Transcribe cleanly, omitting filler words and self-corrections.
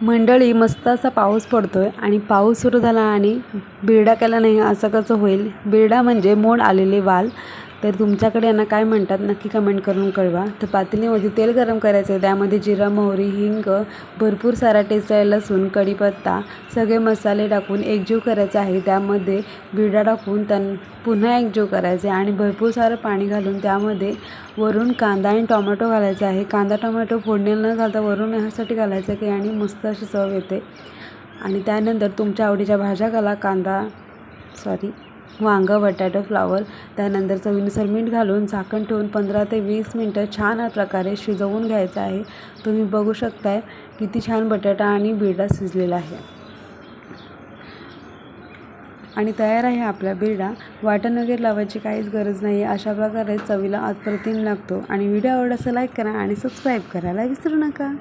मंडळी, मस्त असा पाऊस पडतोय आणि पाऊस सुरू झाला आणि बिरडा केला नाही असं कसं होईल? बिरडा म्हणजे मोड आलेले वाल. तर तुमच्याकडे यांना काय म्हणतात नक्की कमेंट करून कळवा. तर पातेलीमध्ये तेल गरम करायचं आहे, त्यामध्ये जिरा, मोहरी, हिंग, भरपूर सारा टेस्ट लसूण, कढीपत्ता, सगळे मसाले टाकून एकजीव करायचं आहे. त्यामध्ये बिरडा टाकून पुन्हा एकजीव करायचे आणि भरपूर सारं पाणी घालून त्यामध्ये वरून कांदा आणि टोमॅटो घालायचा आहे. कांदा टोमॅटो फोडणीला न घालता वरून ह्यासाठी घालायचं की आणि मस्त अशी चव येते. आणि त्यानंतर तुमच्या आवडीच्या भाज्या घाला, वांगं, बटाटो, फ्लावर. त्यानंतर चवीनुसार मीठ घालून झाकण ठेवून 15 ते 20 मिनटं छान प्रकारे शिजवून घ्यायचं आहे. तुम्ही बघू शकताय किती छान बटाटा आणि बिरडा शिजलेला आहे. आणि तयार आहे आपला बिरडा. वाटण वगैरे लावायची काहीच गरज नाही आहे. अशा प्रकारे चवीला अप्रतिम लागतो. आणि व्हिडिओ आवडला असेल लाईक करा आणि सबस्क्राईब करायला विसरू नका.